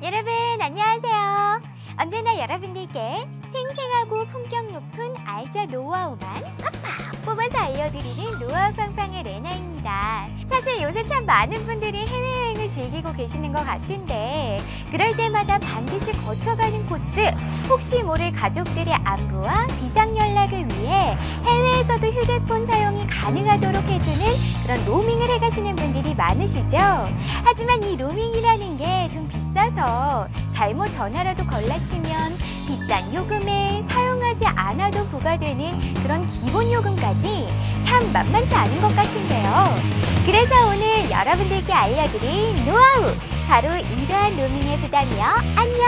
여러분 안녕하세요. 언제나 여러분들께 생생하고 품격 높은 알짜 노하우만 팍팍 뽑아서 알려드리는 노하우 팡팡의 레나입니다. 사실 요새 참 많은 분들이 해외여행을 즐기고 계시는 것 같은데 그럴 때마다 반드시 거쳐가는 코스, 혹시 모를 가족들의 안부와 비상연락을 위해 해외에서도 휴대폰 사용이 가능하도록 해주는 그런 로밍을 해가시는 분들이 많으시죠? 하지만 이 로밍이라는 게 좀 비싸서 잘못 전화라도 걸라치면 비싼 요금에 사용하지 않아도 부과되는 그런 기본 요금까지 참 만만치 않은 것 같은데요. 그래서 오늘 여러분들께 알려드릴 노하우, 바로 이러한 로밍의 부담이요. 안녕!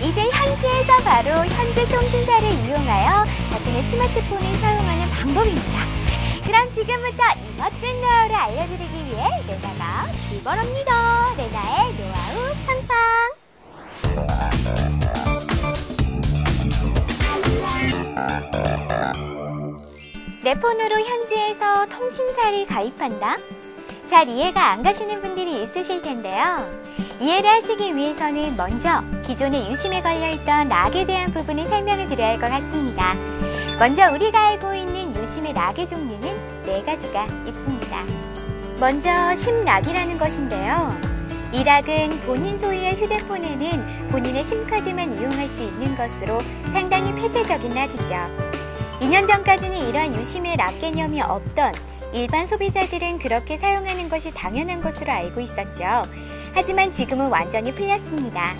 이제 현지에서 바로 현지 통신사를 이용하여 자신의 스마트폰을 사용하는 방법입니다. 그럼 지금부터 이 멋진 노하우를 알려드리기 위해 레나가 출발합니다. 레나의 노하우 팡팡! 내 폰으로 현지에서 통신사를 가입한다? 잘 이해가 안 가시는 분들이 있으실 텐데요. 이해를 하시기 위해서는 먼저 기존에 유심에 걸려있던 락에 대한 부분을 설명을 드려야 할 것 같습니다. 먼저 우리가 알고 있는 유심의 락의 종류는 4가지가 있습니다. 먼저 심락이라는 것인데요. 이 락은 본인 소유의 휴대폰에는 본인의 심카드만 이용할 수 있는 것으로 상당히 폐쇄적인 락이죠. 2년 전까지는 이러한 유심의 락 개념이 없던 일반 소비자들은 그렇게 사용하는 것이 당연한 것으로 알고 있었죠. 하지만 지금은 완전히 풀렸습니다.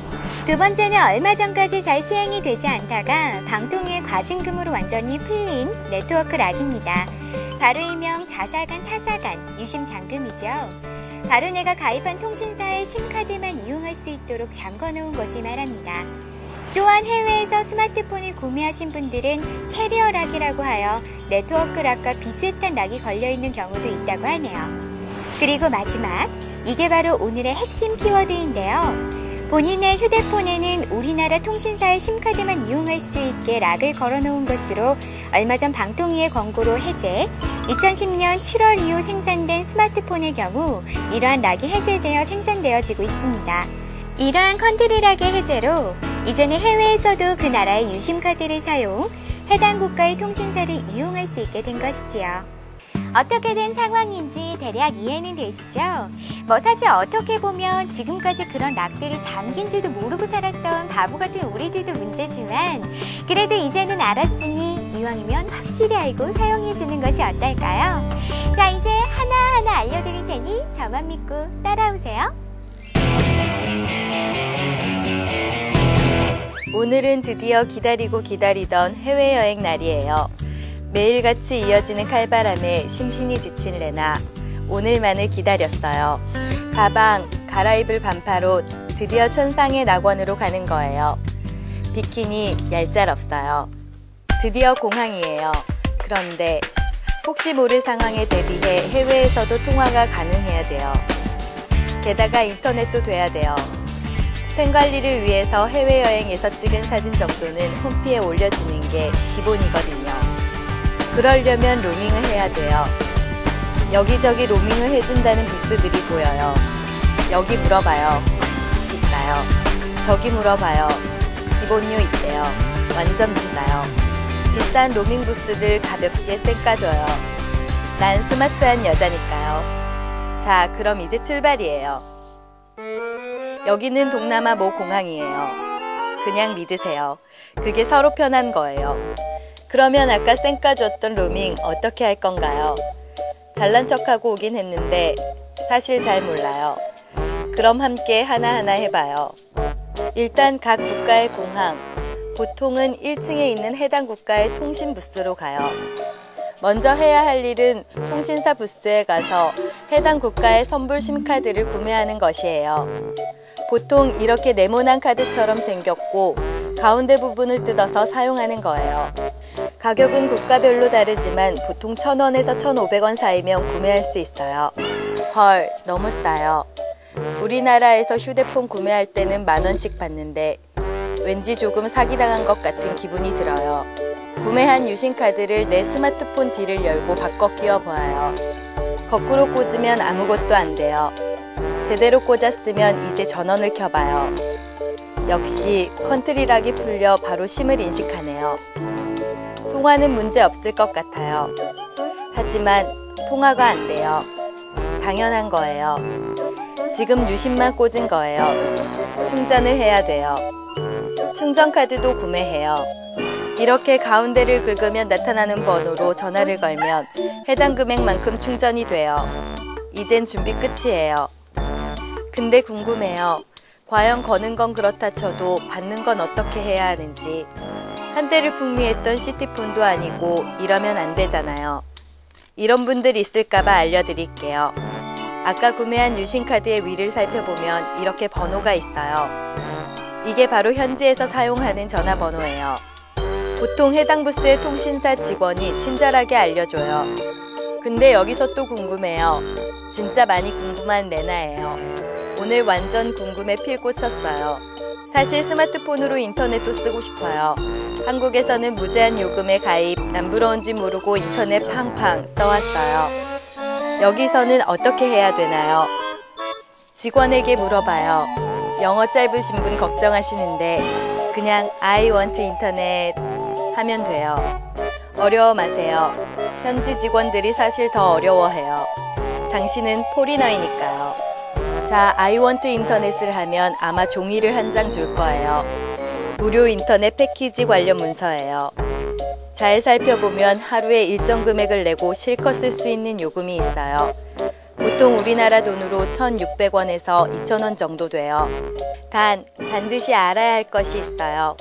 두 번째는 얼마 전까지 잘 시행이 되지 않다가 방통위의 과징금으로 완전히 풀린 네트워크 락입니다. 바로 일명 자사간 타사간 유심 잠금이죠. 바로 내가 가입한 통신사의 심카드만 이용할 수 있도록 잠궈놓은 것을 말합니다. 또한 해외에서 스마트폰을 구매하신 분들은 캐리어 락이라고 하여 네트워크 락과 비슷한 락이 걸려있는 경우도 있다고 하네요. 그리고 마지막, 이게 바로 오늘의 핵심 키워드인데요. 본인의 휴대폰에는 우리나라 통신사의 심카드만 이용할 수 있게 락을 걸어놓은 것으로 얼마 전 방통위의 권고로 해제, 2010년 7월 이후 생산된 스마트폰의 경우 이러한 락이 해제되어 생산되어지고 있습니다. 이러한 컨트리 락의 해제로 이제는 해외에서도 그 나라의 유심카드를 사용, 해당 국가의 통신사를 이용할 수 있게 된 것이지요. 어떻게 된 상황인지 대략 이해는 되시죠? 사실 어떻게 보면 지금까지 그런 락들이 잠긴지도 모르고 살았던 바보 같은 우리들도 문제지만 그래도 이제는 알았으니 이왕이면 확실히 알고 사용해주는 것이 어떨까요? 자, 이제 하나하나 알려드릴 테니 저만 믿고 따라오세요. 오늘은 드디어 기다리고 기다리던 해외여행 날이에요. 매일같이 이어지는 칼바람에 심신이 지친 레나, 오늘만을 기다렸어요. 가방, 갈아입을 반팔옷, 드디어 천상의 낙원으로 가는 거예요. 비키니 얄짤없어요. 드디어 공항이에요. 그런데 혹시 모를 상황에 대비해 해외에서도 통화가 가능해야 돼요. 게다가 인터넷도 돼야 돼요. 팬 관리를 위해서 해외여행에서 찍은 사진 정도는 홈피에 올려주는 게 기본이거든요. 그러려면 로밍을 해야 돼요. 여기저기 로밍을 해준다는 부스들이 보여요. 여기 물어봐요. 비싸요. 저기 물어봐요. 기본료 있대요. 완전 비싸요. 비싼 로밍 부스들 가볍게 쌩까줘요. 난 스마트한 여자니까요. 자, 그럼 이제 출발이에요. 여기는 동남아 모 공항이에요. 그냥 믿으세요. 그게 서로 편한 거예요. 그러면 아까 쌩까줬던 로밍 어떻게 할 건가요? 잘난 척하고 오긴 했는데 사실 잘 몰라요. 그럼 함께 하나하나 해봐요. 일단 각 국가의 공항, 보통은 1층에 있는 해당 국가의 통신 부스로 가요. 먼저 해야 할 일은 통신사 부스에 가서 해당 국가의 선불 심카드를 구매하는 것이에요. 보통 이렇게 네모난 카드처럼 생겼고 가운데 부분을 뜯어서 사용하는 거예요. 가격은 국가별로 다르지만 보통 1,000원에서 1,500원 사이면 구매할 수 있어요. 헐, 너무 싸요. 우리나라에서 휴대폰 구매할 때는 10,000원씩 받는데 왠지 조금 사기당한 것 같은 기분이 들어요. 구매한 유심카드를 내 스마트폰 뒤를 열고 바꿔 끼워 보아요. 거꾸로 꽂으면 아무것도 안 돼요. 제대로 꽂았으면 이제 전원을 켜봐요. 역시 컨트리락이 풀려 바로 심을 인식하네요. 통화는 문제 없을 것 같아요. 하지만 통화가 안 돼요. 당연한 거예요. 지금 유심만 꽂은 거예요. 충전을 해야 돼요. 충전카드도 구매해요. 이렇게 가운데를 긁으면 나타나는 번호로 전화를 걸면 해당 금액만큼 충전이 돼요. 이젠 준비 끝이에요. 근데 궁금해요. 과연 거는 건 그렇다 쳐도 받는 건 어떻게 해야 하는지. 한때를 풍미했던 시티폰도 아니고 이러면 안 되잖아요. 이런 분들 있을까봐 알려드릴게요. 아까 구매한 유심카드의 위를 살펴보면 이렇게 번호가 있어요. 이게 바로 현지에서 사용하는 전화번호예요. 보통 해당 부스의 통신사 직원이 친절하게 알려줘요. 근데 여기서 또 궁금해요. 진짜 많이 궁금한 레나예요. 오늘 완전 궁금해 필 꽂혔어요. 사실 스마트폰으로 인터넷도 쓰고 싶어요. 한국에서는 무제한 요금에 가입, 안 부러운지 모르고 인터넷 팡팡 써왔어요. 여기서는 어떻게 해야 되나요? 직원에게 물어봐요. 영어 짧으신 분 걱정하시는데 그냥 I want 인터넷 하면 돼요. 어려워 마세요. 현지 직원들이 사실 더 어려워해요. 당신은 포리너이니까요. 자, I want 인터넷을 하면 아마 종이를 한 장 줄 거예요. 무료 인터넷 패키지 관련 문서예요. 잘 살펴보면 하루에 일정 금액을 내고 실컷 쓸 수 있는 요금이 있어요. 보통 우리나라 돈으로 1,600원에서 2,000원 정도 돼요. 단, 반드시 알아야 할 것이 있어요.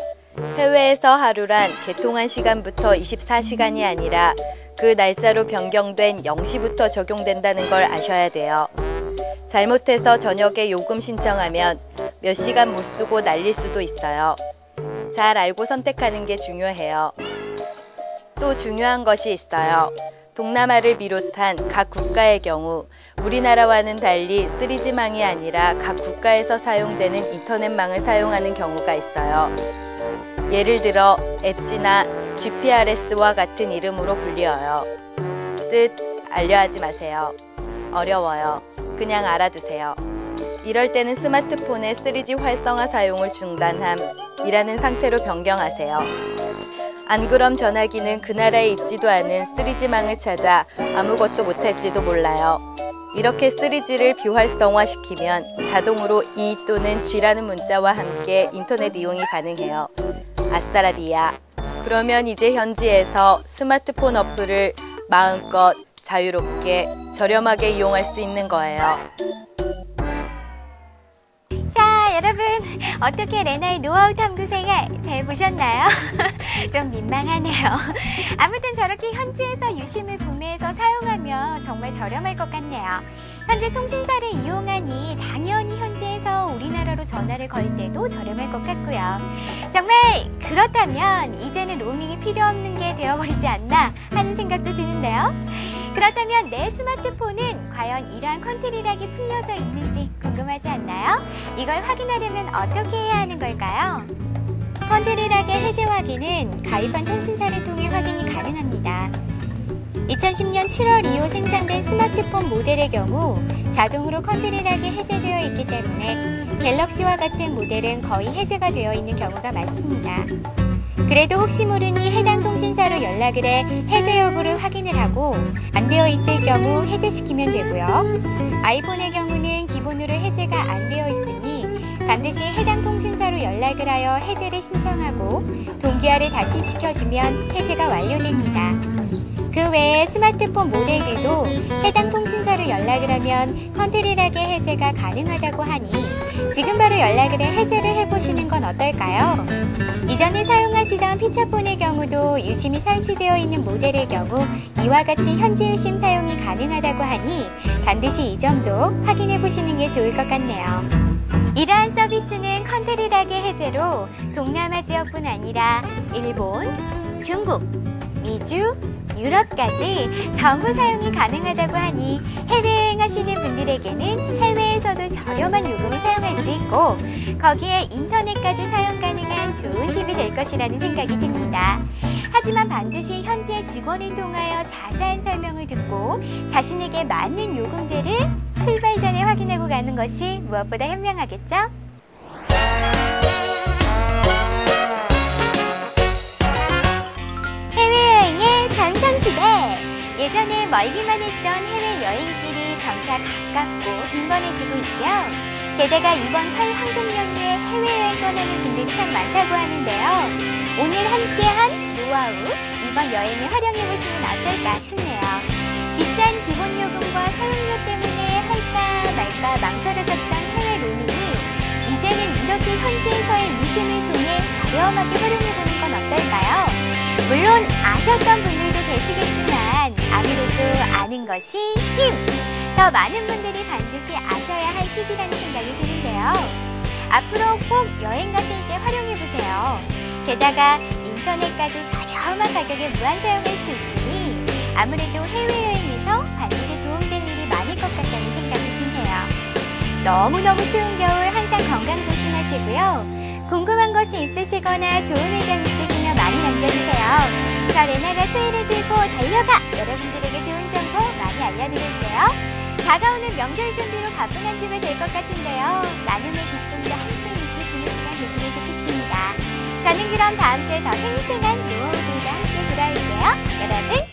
해외에서 하루란 개통한 시간부터 24시간이 아니라 그 날짜로 변경된 0시부터 적용된다는 걸 아셔야 돼요. 잘못해서 저녁에 요금 신청하면 몇 시간 못 쓰고 날릴 수도 있어요. 잘 알고 선택하는 게 중요해요. 또 중요한 것이 있어요. 동남아를 비롯한 각 국가의 경우 우리나라와는 달리 3G망이 아니라 각 국가에서 사용되는 인터넷망을 사용하는 경우가 있어요. 예를 들어 엣지나 GPRS와 같은 이름으로 불리어요. 뜻 알려하지 마세요. 어려워요. 그냥 알아두세요. 이럴 때는 스마트폰의 3G 활성화 사용을 중단함이라는 상태로 변경하세요. 안 그럼 전화기는 그 나라에 있지도 않은 3G망을 찾아 아무것도 못할지도 몰라요. 이렇게 3G를 비활성화시키면 자동으로 E 또는 G라는 문자와 함께 인터넷 이용이 가능해요. 아싸라비아. 그러면 이제 현지에서 스마트폰 어플을 마음껏 자유롭게 저렴하게 이용할 수 있는 거예요. 자, 여러분 어떻게 레나의 노하우 탐구 생활 잘 보셨나요? 좀 민망하네요. 아무튼 저렇게 현지에서 유심을 구매해서 사용하면 정말 저렴할 것 같네요. 현재 통신사를 이용하니 당연히 현지에서 우리나라로 전화를 걸 때도 저렴할 것 같고요. 정말 그렇다면 이제는 로밍이 필요 없는 게 되어버리지 않나 하는 생각도 드는데요. 그렇다면 내 스마트폰은 과연 이러한 컨트리락이 풀려져 있는지 궁금하지 않나요? 이걸 확인하려면 어떻게 해야 하는 걸까요? 컨트리락의 해제 확인은 가입한 통신사를 통해 확인이 가능합니다. 2010년 7월 이후 생산된 스마트폰 모델의 경우 자동으로 컨트리락이 해제되어 있기 때문에 갤럭시와 같은 모델은 거의 해제가 되어 있는 경우가 많습니다. 그래도 혹시 모르니 해당 통신사로 연락을 해 해제 여부를 확인을 하고 안 되어 있을 경우 해제시키면 되고요. 아이폰의 경우는 기본으로 해제가 안 되어 있으니 반드시 해당 통신사로 연락을 하여 해제를 신청하고 동기화를 다시 시켜주면 해제가 완료됩니다. 그 외에 스마트폰 모델들도 해당 통신사로 연락을 하면 컨트리락의 해제가 가능하다고 하니 지금 바로 연락을 해 해제를 해보시는 건 어떨까요? 이전에 사용하시던 피처폰의 경우도 유심이 설치되어 있는 모델의 경우 이와 같이 현지 유심 사용이 가능하다고 하니 반드시 이 점도 확인해 보시는 게 좋을 것 같네요. 이러한 서비스는 컨트리락의 해제로 동남아 지역뿐 아니라 일본, 중국, 미주, 유럽까지 전부 사용이 가능하다고 하니 해외여행 하시는 분들에게는 해외에서도 저렴한 요금을 사용할 수 있고 거기에 인터넷까지 사용 가능한 좋은 팁이 될 것이라는 생각이 듭니다. 하지만 반드시 현지의 직원을 통하여 자세한 설명을 듣고 자신에게 맞는 요금제를 출발 전에 확인하고 가는 것이 무엇보다 현명하겠죠? 멀기만 했던 해외여행길이 점차 가깝고 빈번해지고 있죠. 게다가 이번 설 황금 연휴에 해외여행 떠나는 분들이 참 많다고 하는데요. 오늘 함께한 노하우, 이번 여행에 활용해보시면 어떨까 싶네요. 비싼 기본 요금과 사용료 때문에 할까 말까 망설여졌던 해외 로밍이 이제는 이렇게 현지에서의 유심을 통해 저렴하게 활용해보는 건 어떨까요? 물론 아셨던 분들도 계시겠지만 아무래도 아는 것이 힘! 더 많은 분들이 반드시 아셔야 할 팁이라는 생각이 드는데요. 앞으로 꼭 여행 가실 때 활용해보세요. 게다가 인터넷까지 저렴한 가격에 무한 사용할 수 있으니 아무래도 해외여행에서 반드시 도움될 일이 많을 것 같다는 생각이 드네요. 너무너무 추운 겨울 항상 건강 조심하시고요. 궁금한 것이 있으시거나 좋은 의견 있으시면 많이 남겨주세요. 저 레나가 추위를 들고 달려가! 여러분들에게 좋은 정보 많이 알려드릴게요. 다가오는 명절 준비로 바쁜 한 주가 될 것 같은데요. 나눔의 기쁨도 함께 느끼시는 시간 되시면 좋겠습니다. 저는 그럼 다음 주에 더 생생한 노하우들과 함께 돌아올게요. 여러분